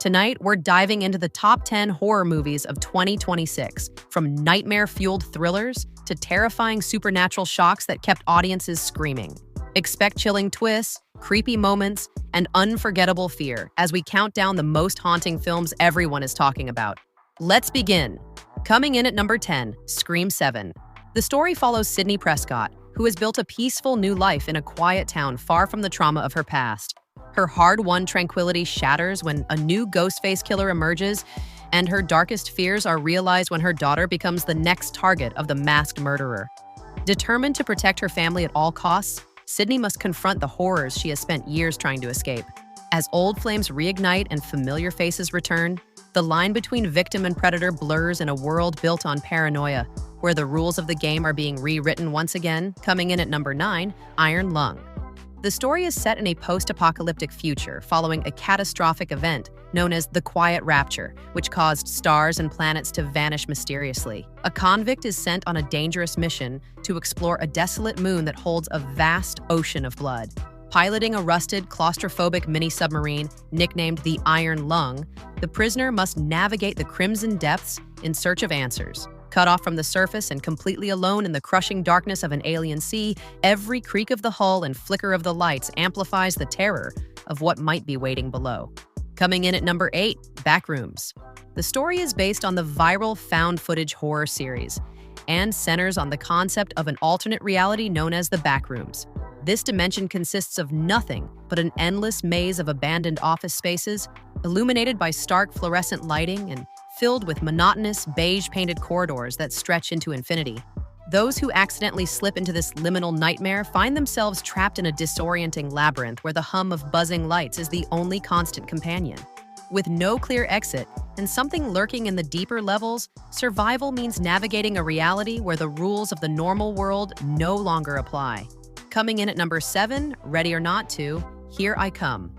Tonight, we're diving into the top 10 horror movies of 2026, from nightmare-fueled thrillers to terrifying supernatural shocks that kept audiences screaming. Expect chilling twists, creepy moments, and unforgettable fear as we count down the most haunting films everyone is talking about. Let's begin. Coming in at number 10, Scream 7. The story follows Sydney Prescott, who has built a peaceful new life in a quiet town far from the trauma of her past. Her hard-won tranquility shatters when a new Ghostface killer emerges, and her darkest fears are realized when her daughter becomes the next target of the masked murderer. Determined to protect her family at all costs, Sydney must confront the horrors she has spent years trying to escape. As old flames reignite and familiar faces return, the line between victim and predator blurs in a world built on paranoia, where the rules of the game are being rewritten once again. Coming in at number 9, Iron Lung. The story is set in a post-apocalyptic future following a catastrophic event known as the Quiet Rapture, which caused stars and planets to vanish mysteriously. A convict is sent on a dangerous mission to explore a desolate moon that holds a vast ocean of blood. Piloting a rusted, claustrophobic mini-submarine nicknamed the Iron Lung, the prisoner must navigate the crimson depths in search of answers. Cut off from the surface and completely alone in the crushing darkness of an alien sea, every creak of the hull and flicker of the lights amplifies the terror of what might be waiting below. Coming in at number 8, Backrooms. The story is based on the viral found-footage horror series and centers on the concept of an alternate reality known as the Backrooms. This dimension consists of nothing but an endless maze of abandoned office spaces, illuminated by stark fluorescent lighting and filled with monotonous, beige-painted corridors that stretch into infinity. Those who accidentally slip into this liminal nightmare find themselves trapped in a disorienting labyrinth where the hum of buzzing lights is the only constant companion. With no clear exit and something lurking in the deeper levels, survival means navigating a reality where the rules of the normal world no longer apply. Coming in at number 7, Ready or Not 2, Here I Come.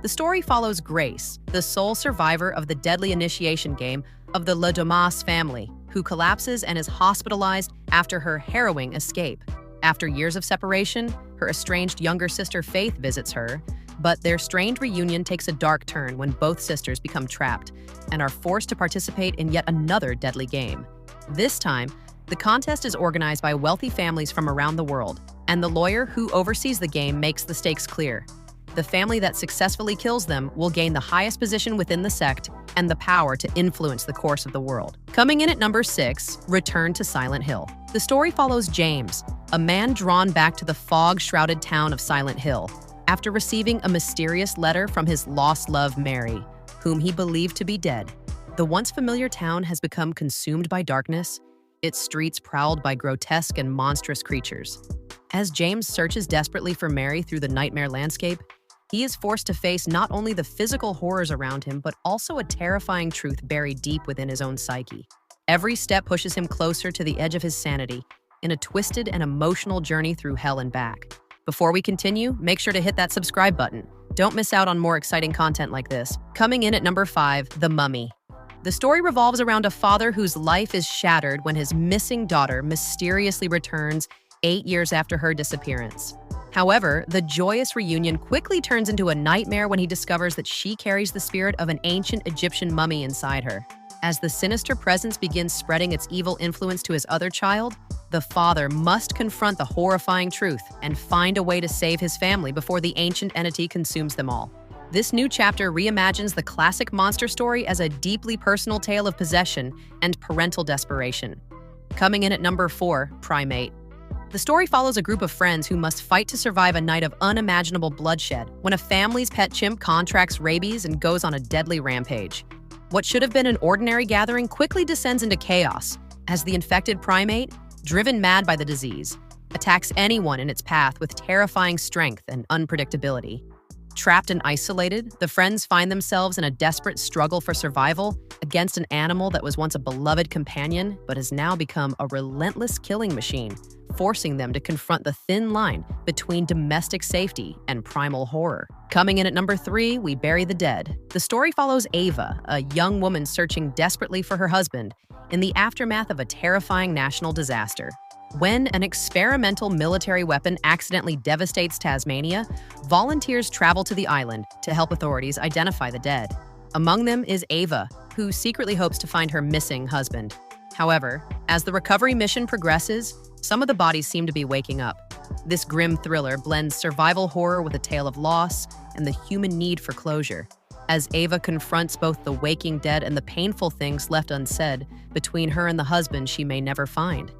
The story follows Grace, the sole survivor of the deadly initiation game of the Le Domas family, who collapses and is hospitalized after her harrowing escape. After years of separation, her estranged younger sister Faith visits her, but their strained reunion takes a dark turn when both sisters become trapped and are forced to participate in yet another deadly game. This time, the contest is organized by wealthy families from around the world, and the lawyer who oversees the game makes the stakes clear. The family that successfully kills them will gain the highest position within the sect and the power to influence the course of the world. Coming in at number 6, Return to Silent Hill. The story follows James, a man drawn back to the fog-shrouded town of Silent Hill, after receiving a mysterious letter from his lost love Mary, whom he believed to be dead. The once familiar town has become consumed by darkness, its streets prowled by grotesque and monstrous creatures. As James searches desperately for Mary through the nightmare landscape, he is forced to face not only the physical horrors around him, but also a terrifying truth buried deep within his own psyche. Every step pushes him closer to the edge of his sanity, in a twisted and emotional journey through hell and back. Before we continue, make sure to hit that subscribe button. Don't miss out on more exciting content like this. Coming in at number 5, The Mummy. The story revolves around a father whose life is shattered when his missing daughter mysteriously returns 8 years after her disappearance. However, the joyous reunion quickly turns into a nightmare when he discovers that she carries the spirit of an ancient Egyptian mummy inside her. As the sinister presence begins spreading its evil influence to his other child, the father must confront the horrifying truth and find a way to save his family before the ancient entity consumes them all. This new chapter reimagines the classic monster story as a deeply personal tale of possession and parental desperation. Coming in at number 4, Primate. The story follows a group of friends who must fight to survive a night of unimaginable bloodshed when a family's pet chimp contracts rabies and goes on a deadly rampage. What should have been an ordinary gathering quickly descends into chaos as the infected primate, driven mad by the disease, attacks anyone in its path with terrifying strength and unpredictability. Trapped and isolated, the friends find themselves in a desperate struggle for survival against an animal that was once a beloved companion but has now become a relentless killing machine, forcing them to confront the thin line between domestic safety and primal horror. Coming in at number 3, We Bury the Dead. The story follows Ava, a young woman searching desperately for her husband in the aftermath of a terrifying national disaster. When an experimental military weapon accidentally devastates Tasmania, volunteers travel to the island to help authorities identify the dead. Among them is Ava, who secretly hopes to find her missing husband. However, as the recovery mission progresses, some of the bodies seem to be waking up. This grim thriller blends survival horror with a tale of loss and the human need for closure. As Ava confronts both the waking dead and the painful things left unsaid between her and the husband she may never find.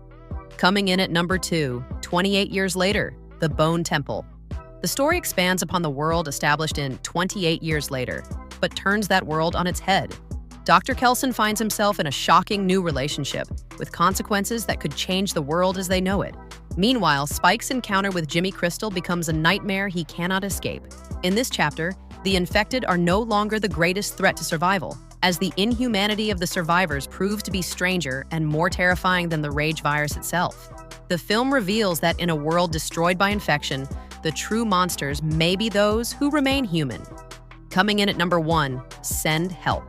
Coming in at number 2, 28 years later, The Bone Temple. The story expands upon the world established in 28 years later, but turns that world on its head. Dr. Kelson finds himself in a shocking new relationship, with consequences that could change the world as they know it. Meanwhile, Spike's encounter with Jimmy Crystal becomes a nightmare he cannot escape. In this chapter, the infected are no longer the greatest threat to survival, as the inhumanity of the survivors proves to be stranger and more terrifying than the rage virus itself. The film reveals that in a world destroyed by infection, the true monsters may be those who remain human. Coming in at number 1, Send Help.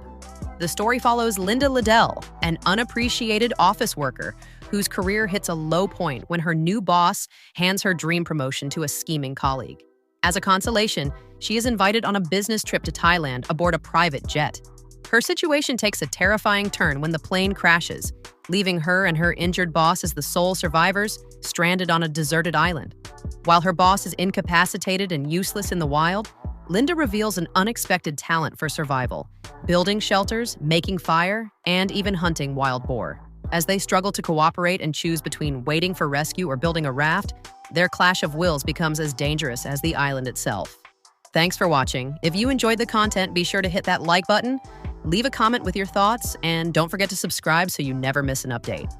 The story follows Linda Liddell, an unappreciated office worker whose career hits a low point when her new boss hands her dream promotion to a scheming colleague. As a consolation, she is invited on a business trip to Thailand aboard a private jet. Her situation takes a terrifying turn when the plane crashes, leaving her and her injured boss as the sole survivors, stranded on a deserted island. While her boss is incapacitated and useless in the wild, Linda reveals an unexpected talent for survival, building shelters, making fire, and even hunting wild boar. As they struggle to cooperate and choose between waiting for rescue or building a raft, their clash of wills becomes as dangerous as the island itself. Thanks for watching. If you enjoyed the content, be sure to hit that like button, leave a comment with your thoughts, and don't forget to subscribe so you never miss an update.